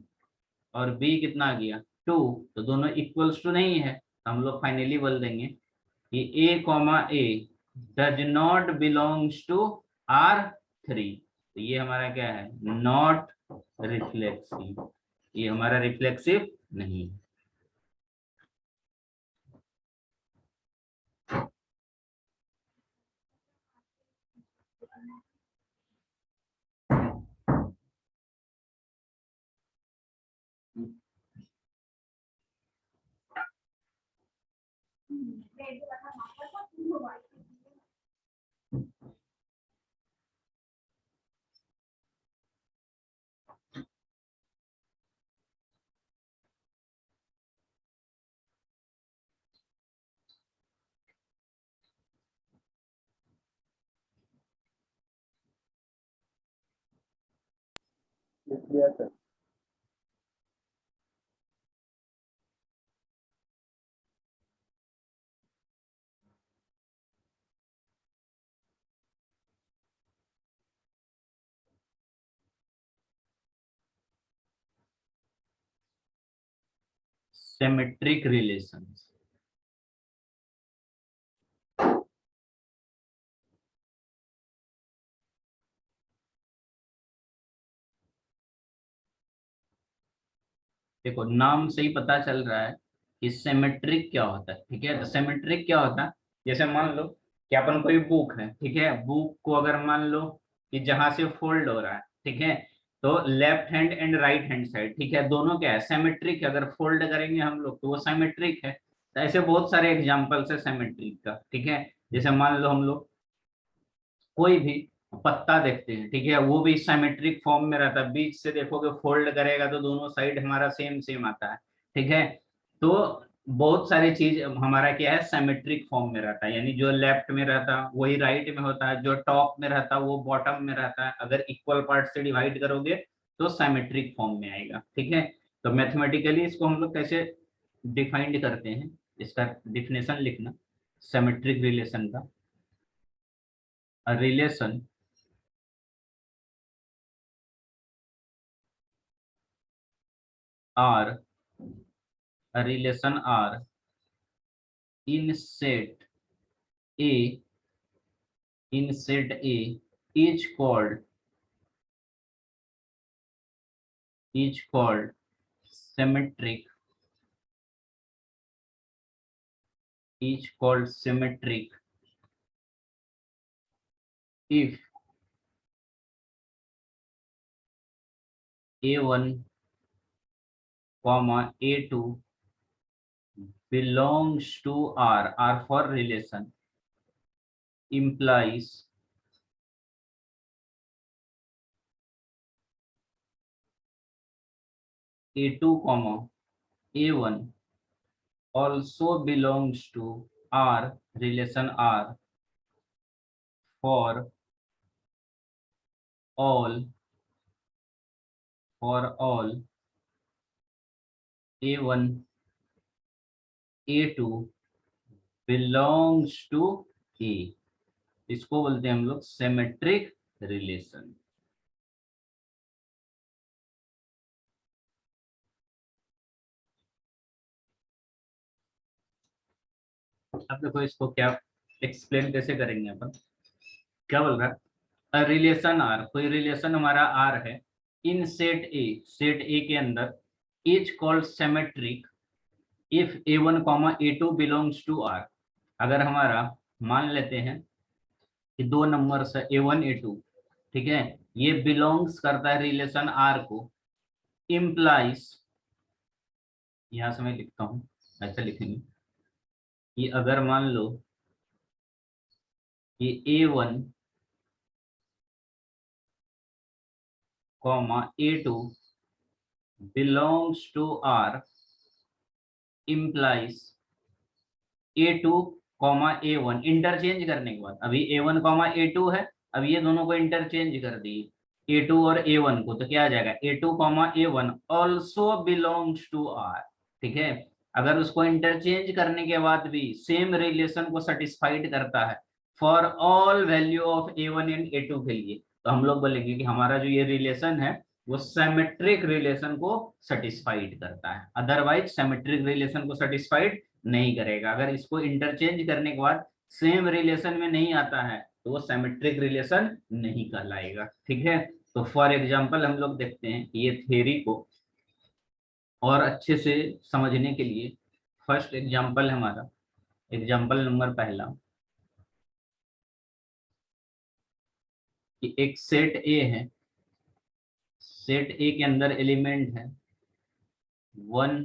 और बी कितना आ गया 2, तो दोनों इक्वल्स टू नहीं है, तो हम लोग फाइनली बोल देंगे कि A comma A does not belongs to R3, तो ये हमारा क्या है, नॉट रिफ्लेक्सिव, ये हमारा रिफ्लेक्सिव नहीं है। लिख लिया सर। सिमेट्रिक रिलेशंस, देखो नाम से ही पता चल रहा है कि सिमेट्रिक क्या होता है, ठीक है। तो सिमेट्रिक क्या होता है, जैसे मान लो कि अपन कोई बुक है, ठीक है, बुक को अगर मान लो कि जहां से फोल्ड हो रहा है, ठीक है, तो left hand and right hand side, ठीक है, दोनों क्या है, सिमेट्रिक है। अगर फोल्ड करेंगे हम लोग तो वो सिमेट्रिक है। तो ऐसे बहुत सारे एग्जांपल्स है सिमेट्रिक का, ठीक है। जैसे मान लो हम लोग कोई भी पत्ता देखते हैं, ठीक है, वो भी सिमेट्रिक फॉर्म में रहता है। बीच से देखोगे फोल्ड करेगा तो दोनों साइड हमारा सेम सेम आता है, ठीक है। तो बहुत सारी चीज हमारा क्या है, सिमेट्रिक फॉर्म में रहता है, यानी जो लेफ्ट में रहता है वही राइट में होता है, जो टॉप में रहता है वो बॉटम में रहता है। अगर इक्वल पार्ट से डिवाइड करोगे तो सिमेट्रिक फॉर्म में आएगा, ठीक है। तो मैथमेटिकली इसको हम लोग कैसे डिफाइंड करते हैं, इसका डिफिनेशन लिखना सिमेट्रिक रिलेशन का। A relation are a relation are in set A is called symmetric, is called symmetric if A1 comma A2 belongs to R for relation implies A2 comma A1 also belongs to R relation R for all A1 A2 belongs to A। इसको बोलते हैं हम लोग symmetric relation. अब देखो इसको क्या explain कैसे करेंगे अपन। क्या बोल रहा है, रिलेशन आर, कोई रिलेशन हमारा आर है इन सेट ए के अंदर is called symmetric if A1 comma A2 belongs to R. अगर हमारा मान लेते हैं कि दो नंबर्स है A1 A2, ठीक है, ये बिलोंग्स करता है रिलेशन आर को, इम्प्लाइज, यहां से मैं लिखता हूं, ऐसा लिखेंगे कि अगर मान लो कि A1 comma A2 belongs to R implies A2 comma A1 interchange करने के बाद, अभी A1 कॉमा A2 है, अब ये दोनों को इंटरचेंज कर दिए A2 और A1 को, तो क्या आ जाएगा A2 comma A1 also belongs to R, ठीक है। अगर उसको इंटरचेंज करने के बाद भी सेम रिलेशन को सेटिस्फाइड करता है for all value of A1 and A2 के लिए, तो हम लोग बोलेंगे कि हमारा जो ये रिलेशन है वो सिमेट्रिक रिलेशन को सेटिस्फाइड करता है। अदरवाइज सिमेट्रिक रिलेशन को सेटिस्फाइड नहीं करेगा। अगर इसको इंटरचेंज करने के बाद सेम रिलेशन में नहीं आता है तो वो सिमेट्रिक रिलेशन नहीं कहलाएगा, ठीक है। तो फॉर एग्जांपल हम लोग देखते हैं ये थ्योरी को और अच्छे से समझने के लिए फर्स्ट एग्जांपल हमारा, एग्जांपल नंबर पहला, कि एक सेट ए है, सेट ए के अंदर एलिमेंट है 1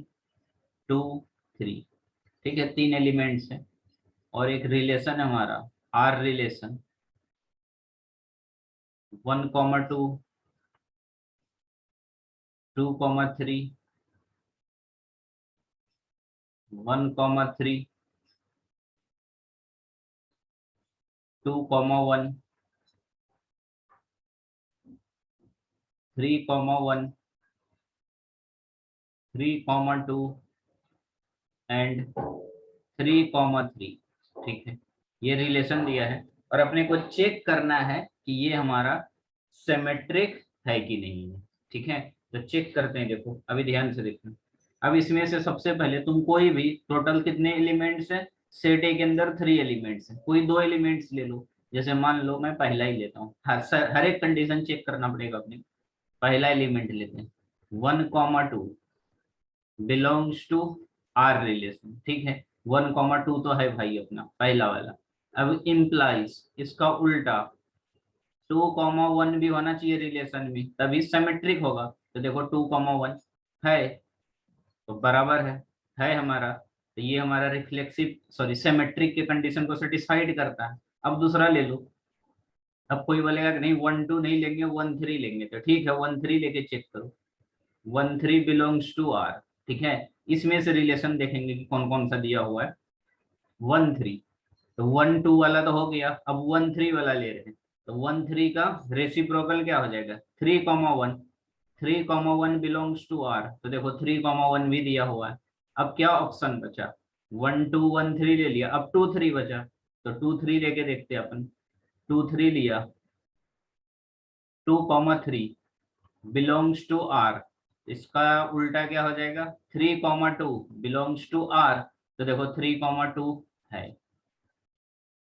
2 3, ठीक है, तीन एलिमेंट्स हैं और एक रिलेशन है हमारा आर रिलेशन 1,2 2,3 1,3 2,1 3,1 3,2 एंड 3,3, ठीक है। ये रिलेशन दिया है और अपने को चेक करना है कि ये हमारा सिमेट्रिक है कि नहीं है, ठीक है। तो चेक करते हैं, देखो अभी ध्यान से देखना। अब इसमें से सबसे पहले तुम कोई भी टोटल कितने एलिमेंट्स हैं, सेट ए के अंदर 3 एलिमेंट्स हैं, कोई 2 एलिमेंट्स ले लो। जैसे मान लो मैं पहला ही लेता हूँ, हर एक कंडीशन चेक करना पड़ेगा अपने। पहला एलिमेंट लेते हैं 1,2, बिलोंग्स टू आर रिलेशन, ठीक है। 1,2 तो है भाई अपना पहला वाला। अब इम्प्लाइज इसका उल्टा 2,1 भी होना चाहिए रिलेशन में, तभी सिमेट्रिक होगा। तो देखो 2,1 है तो बराबर है हमारा। तो ये हमारा रिफ्लेक्सिव सॉरी सिमेट्रिक के कंडीशन को सेटिस्फाइड करता है। अब दूसरा ले लो। अब कोई बोलेगा कि नहीं 1,2 नहीं लेंगे 1,3 लेंगे, तो ठीक है 1,3 लेके चेक करो। 1,3 बिलोंग्स टू आर, ठीक है। इसमें से रिलेशन देखेंगे कि कौन कौन सा दिया हुआ है। 1,3 तो 1,2 वाला तो हो गया, अब 1,3 वाला ले रहे हैं। तो 1,3 का रेसिप्रोकल क्या हो जाएगा 3,1। 3,1 बिलोंग्स टू आर, तो देखो 3,1 भी दिया हुआ है। अब क्या ऑप्शन बचा 1,2 1,3 ले लिया, अब 2,3 बचा। तो 2,3 लेके देखते हैं अपन। 2,3 लिया 2,3 बिलोंग्स टू आर, इसका उल्टा क्या हो जाएगा 3,2 बिलोंग्स टू आर। तो देखो 3,2 है,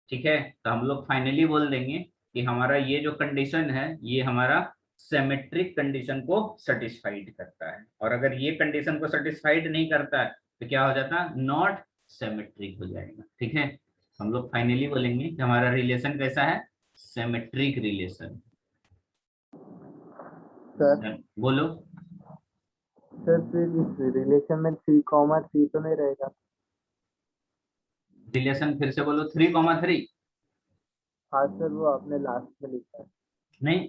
ठीक है। तो हम लोग फाइनली बोल देंगे कि हमारा ये जो कंडीशन है ये हमारा सिमेट्रिक कंडीशन को सेटिस्फाइड करता है। और अगर ये कंडीशन को सेटिस्फाइड नहीं करता है तो क्या हो जाता है नॉट सिमेट्रिक हो जाएगा, ठीक है। हम लोग फाइनली बोलेंगे कि हमारा रिलेशन कैसा है सिमेट्रिक रिलेशन। सर बोलो। सर फिर इस रिलेशन में 3,3 तो नहीं रहेगा? रिलेशन फिर से बोलो 3,3। हाँ सर, वो आपने लास्ट में लिखा है। नहीं,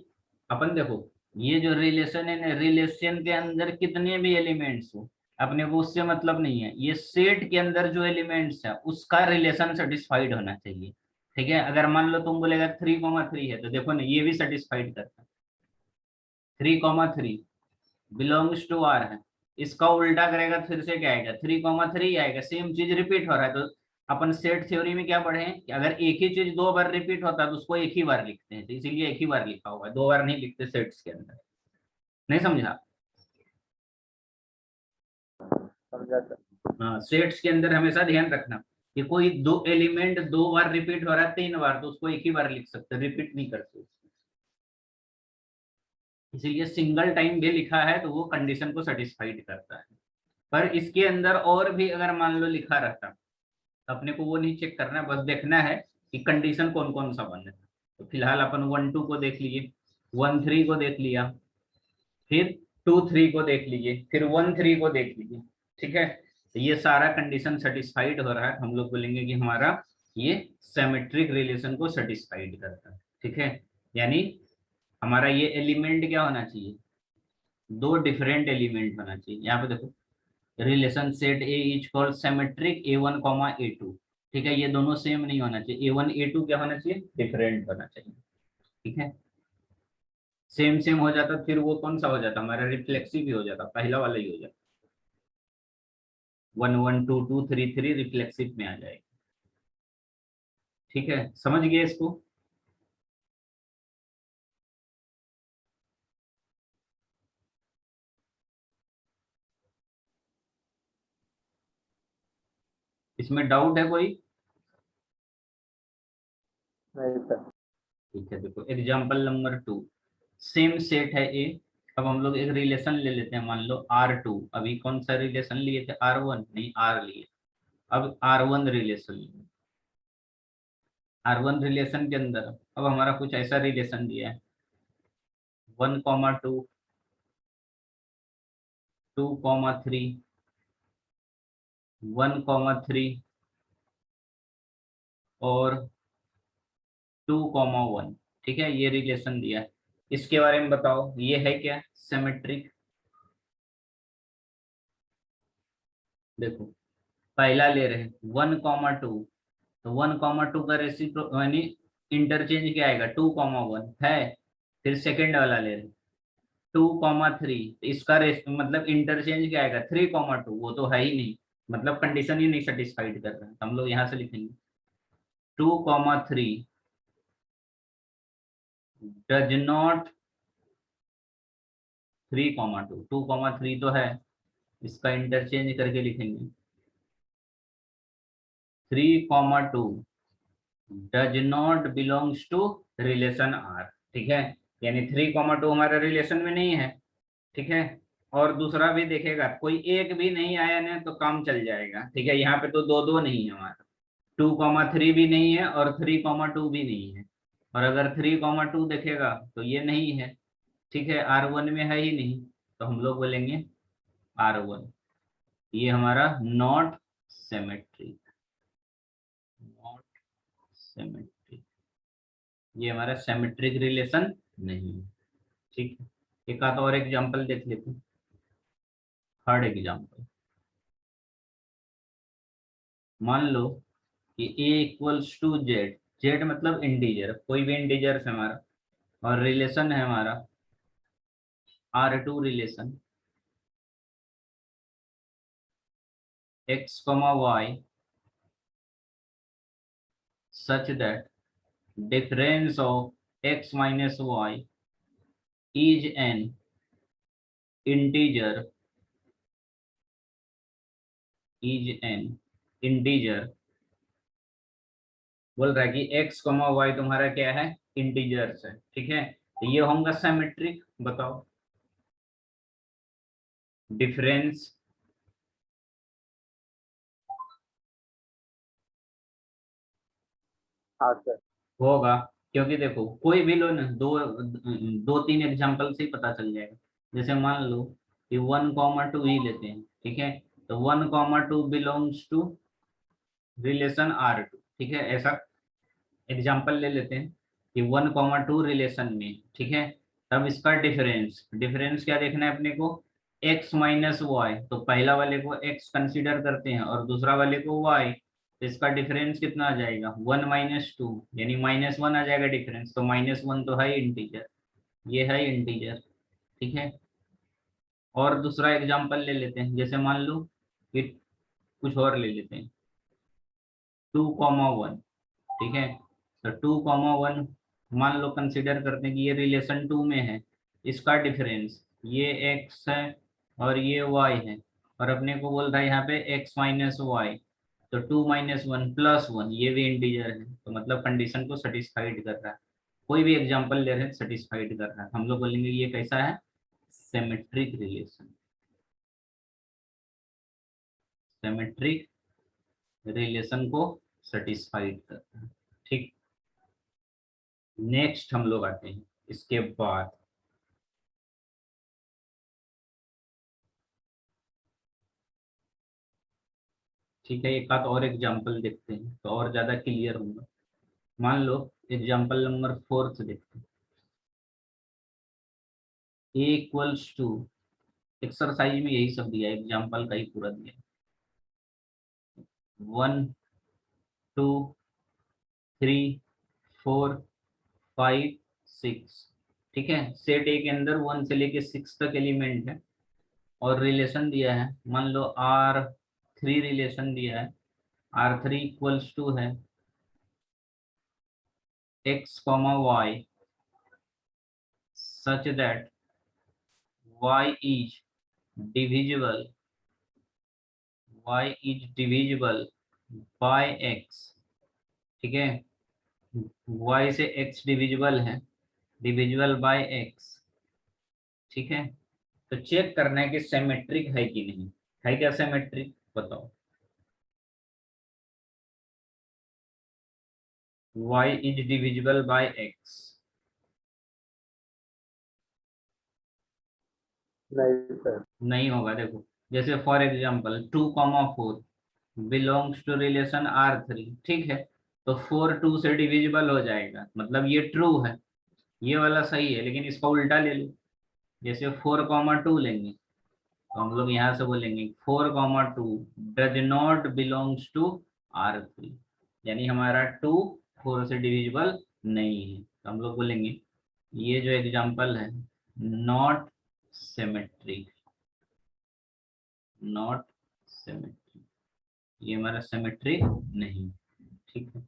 अपन देखो ये जो रिलेशन है ना, रिलेशन के अंदर कितने भी एलिमेंट्स हो अपने को उससे मतलब नहीं है। ये सेट के अंदर जो एलिमेंट्स है उसका रिलेशन सेटिस्फाइड होना चाहिए, ठीक है। अगर मान लो तुम बोलेगा 3,3 है तो देखो ना ये भी सेटिस्फाइड करता है। 3,3 बिलोंग्स टू आर है, इसका उल्टा करेगा फिर से क्या आएगा 3,3 आएगा। सेम चीज रिपीट हो रहा है। तो अपन सेट थ्योरी में क्या पढ़े हैं कि अगर एक ही चीज 2 बार रिपीट होता है तो उसको एक ही बार लिखते हैं, तो इसीलिए एक ही बार लिखा हुआ है, 2 बार नहीं लिखते सेट्स के अंदर। नहीं समझा? समझा सर। हाँ, सेट्स के अंदर हमेशा ध्यान रखना कि कोई दो एलिमेंट 2 बार रिपीट हो रहा है 3 बार तो उसको एक ही बार लिख सकते, रिपीट नहीं करते। इसीलिए सिंगल टाइम भी लिखा है तो वो कंडीशन को सेटिस्फाइड करता है। पर इसके अंदर और भी अगर मान लो लिखा रहता तो अपने को वो नहीं चेक करना, बस देखना है कि कंडीशन कौन कौन सा बन है। तो फिलहाल अपन 1,2 को देख लिए, 1,3 को देख लिया, फिर 2,3 को देख लीजिए, फिर 1,3 को देख लीजिए, ठीक है। तो ये सारा कंडीशन सेटिस्फाइड हो रहा है, हम लोग बोलेंगे कि हमारा ये सिमेट्रिक रिलेशन को सेटिस्फाइड करता है, ठीक है। यानी हमारा ये एलिमेंट क्या होना चाहिए 2 डिफरेंट एलिमेंट होना चाहिए। यहाँ पे देखो relation set A is called symmetric A1 comma A2, ठीक है। ये दोनों सेम नहीं होना चाहिए, A1 A2 क्या होना चाहिए डिफरेंट होना चाहिए, ठीक है। सेम सेम हो जाता फिर वो कौन सा हो जाता हमारा रिफ्लेक्सिव ही हो जाता, पहला वाला ही हो जाता। 1 1 2 2 3 3 रिफ्लेक्सिव में आ जाएगा, ठीक है। समझ गए इसको? इसमें डाउट है कोई? नहीं सर। ठीक है, देखो एग्जाम्पल नंबर 2। सेम सेट है ए। अब हम लोग एक रिलेशन ले लेते हैं, मान लो R2। अभी कौन सा रिलेशन लिए थे R1 नहीं R लिए। अब R1 रिलेशन, R1 रिलेशन के अंदर अब हमारा कुछ ऐसा रिलेशन दिया है 1,2 2,3 1,3 और 2,1, ठीक है। ये रिलेशन दिया है, इसके बारे में बताओ ये है क्या सिमेट्रिक? देखो पहला ले रहे हैं 1,2, तो 1,2 का रेसिप्रो यानी इंटरचेंज क्या आएगा 2,1 है। फिर सेकंड वाला ले रहे 2,3, इसका मतलब इंटरचेंज क्या आएगा 3,2, वो तो है ही नहीं, मतलब कंडीशन ही नहीं सेटिस्फाइड कर रहा है, तो हम लोग यहाँ से लिखेंगे 2,3 डज नॉट 3,2। 2,3 तो है, इसका इंटरचेंज करके लिखेंगे 3,2 does not belongs to relation R, ठीक है। यानी 3,2 हमारे रिलेशन में नहीं है, ठीक है। और दूसरा भी देखेगा, कोई एक भी नहीं आया ना तो काम चल जाएगा। ठीक है, यहाँ पे तो दो दो नहीं है हमारा, 2,3 भी नहीं है और 3,2 भी नहीं है। और अगर 3,2 देखेगा तो ये नहीं है। ठीक है, R1 में है ही नहीं, तो हम लोग बोलेंगे R1, ये हमारा नॉट सिमेट्रिक, नॉट सिमेट्रिक, ये हमारा सिमेट्रिक रिलेशन नहीं है। ठीक है, एक आध और एग्जांपल देख लेते हैं। थर्ड एग्जांपल, मान लो कि a equals to Z, Z मतलब इंटीजर, कोई भी इंटीजर है हमारा, और रिलेशन है हमारा R2 relation x, y such that difference of x minus y is an integer, is an integer। बोल रहा है कि x, y तुम्हारा क्या है, इंटीजर्स है। ठीक है, तो ये होगा सिमेट्रिक। बताओ, डिफरेंस हाँ सर। होगा, क्योंकि देखो कोई भी लो ना, दो दो तीन एग्जांपल से ही पता चल जाएगा। जैसे मान लो कि 1,2 ही लेते हैं। ठीक है, तो 1,2 बिलोंग्स टू रिलेशन R2। ठीक है, ऐसा एग्जांपल ले लेते हैं कि 1,2 रिलेशन में। ठीक है, तब इसका डिफरेंस, डिफरेंस क्या देखना है अपने को, x माइनस वाई, तो पहला वाले को x कंसीडर करते हैं और दूसरा वाले को y, तो इसका डिफरेंस कितना आ जाएगा, 1 - 2, यानी -1 आ जाएगा डिफरेंस। तो -1 तो है इंटीजर, ये है इंटीजर। ठीक है, और दूसरा एग्जांपल ले लेते हैं। जैसे मान लो कि कुछ और ले लेते हैं, 2,1। ठीक है, तो 2,1 मान लो कंसिडर करते हैं कि ये रिलेशन 2 में है। इसका डिफरेंस ये x है और ये y है, और अपने को बोल रहा है यहाँ पे x माइनस वाई, तो 2 - 1 + 1, ये भी इंटीजर है, तो मतलब कंडीशन को सेटिस्फाइड कर रहा है। कोई भी एग्जांपल ले रहे हैं सेटिस्फाइड कर रहा है, हम लोग बोलेंगे ये कैसा है, सिमेट्रिक रिलेशन, सिमेट्रिक रिलेशन को सेटिस्फाइड करता है। ठीक, नेक्स्ट हम लोग आते हैं इसके बाद, ठीक है, एक आध और एग्जांपल देखते हैं तो और ज्यादा क्लियर होगा। मान लो एग्जांपल नंबर 4 देखते हैं, a इक्वल्स टू, एक्सरसाइज में यही सब दिया है, एग्जांपल का ही पूरा दिया है, 1, 2, 3, 4, 5, 6। ठीक है, सेट ए के अंदर 1 से लेके 6 तक एलिमेंट है, और रिलेशन दिया है, मान लो R3 रिलेशन दिया है। R3 इक्वल्स टू है x, y such that y is divisible, y is divisible by x। ठीक है, y से x डिविजिबल है, डिविजिबल बाय x। ठीक है, तो चेक करना है कि सिमेट्रिक है कि नहीं, है क्या सिमेट्रिक, बताओ। y is divisible by x, नहीं सर। नहीं होगा। देखो जैसे for example 2,4 belongs to relation R3। ठीक है, तो 4 2 से डिविजिबल हो जाएगा, मतलब ये ट्रू है, ये वाला सही है। लेकिन इसका उल्टा ले लो, जैसे 4,2 लेंगे, तो हम लोग यहाँ से बोलेंगे 4,2 does not belongs to R3, यानी हमारा 2 4 से डिविजिबल नहीं है। तो हम लोग बोलेंगे ये जो एग्जांपल है नॉट सिमेट्रिक, नॉट सिमेट्रिक, ये हमारा सिमेट्रिक नहीं। ठीक है,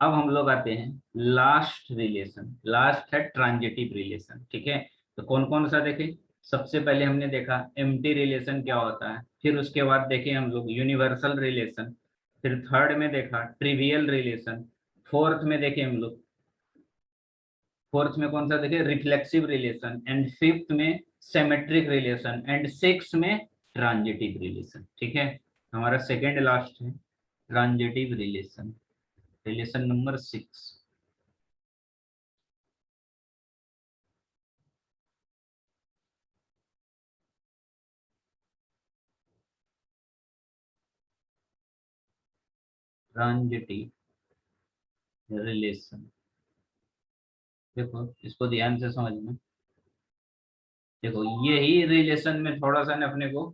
अब हम लोग आते हैं लास्ट रिलेशन, लास्ट है ट्रांजिटिव रिलेशन। ठीक है, तो कौन कौन सा देखें, सबसे पहले हमने देखा एम्प्टी रिलेशन क्या होता है, फिर उसके बाद देखे हम लोग यूनिवर्सल रिलेशन, फिर थर्ड में देखा ट्रिवियल रिलेशन, फोर्थ में देखे हम लोग, फोर्थ में कौन सा देखे, रिफ्लेक्सिव रिलेशन, एंड फिफ्थ में सिमेट्रिक रिलेशन एंड 6 में ट्रांजिटिव रिलेशन। ठीक है, हमारा सेकेंड लास्ट है transitive relation, relation number 6। Transitive relation, देखो इसको ध्यान से समझना। देखो यही रिलेशन में थोड़ा सा ना अपने को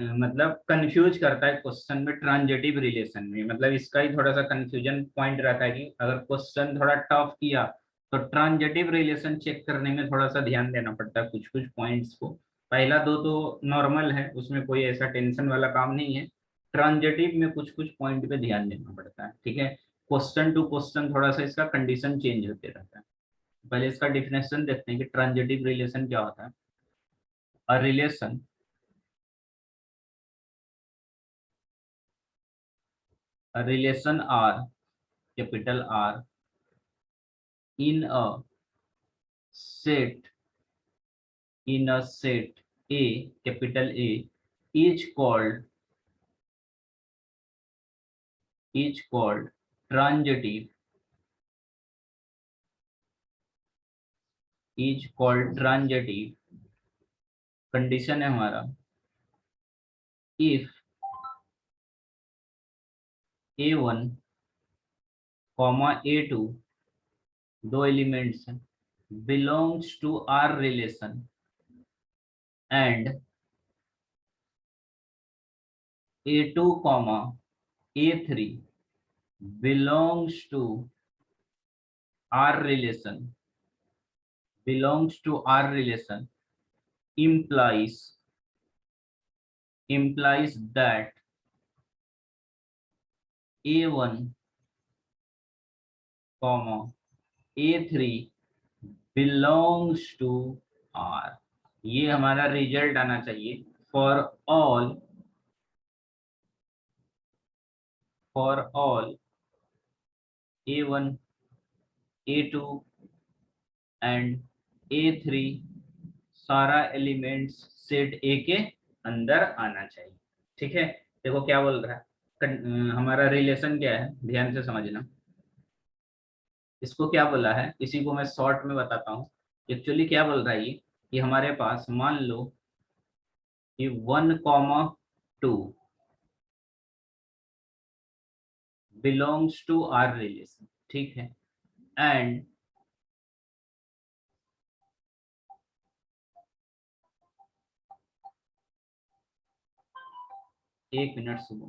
मतलब कंफ्यूज करता है क्वेश्चन में, ट्रांजिटिव रिलेशन में, मतलब इसका ही थोड़ा सा कंफ्यूजन पॉइंट रहता है कि अगर क्वेश्चन थोड़ा टफ किया तो ट्रांजिटिव रिलेशन चेक करने में थोड़ा सा ध्यान देना पड़ता है कुछ कुछ पॉइंट्स को। पहला दो तो नॉर्मल है, उसमें कोई ऐसा टेंशन वाला काम नहीं है, ट्रांजिटिव में कुछ कुछ पॉइंट पे ध्यान देना पड़ता है। ठीक है, क्वेश्चन टू क्वेश्चन थोड़ा सा इसका कंडीशन चेंज होते रहता है। पहले इसका डिफिनेशन देखते हैं कि ट्रांजिटिव रिलेशन क्या होता है। A relation R, capital R, in a set, A, capital A, is called transitive, condition है हमारा if A1 कॉमा A2 दो एलिमेंट्स हैं belongs to R relation and A2 comma A3 belongs to R relation, implies that A1 comma A3 belongs to R। ये हमारा result आना चाहिए for all A1 A2 and A3 सारा elements set A के अंदर आना चाहिए। ठीक है, देखो क्या बोल रहा है, हमारा रिलेशन क्या है, ध्यान से समझना। इसको क्या बोला है, इसी को मैं शॉर्ट में बताता हूँ। एक्चुअली क्या बोल रहा है ये कि हमारे पास मान लो कि 1,2 बिलोंग्स टू आर रिलेशन। ठीक है, एंड एक मिनट सुनो,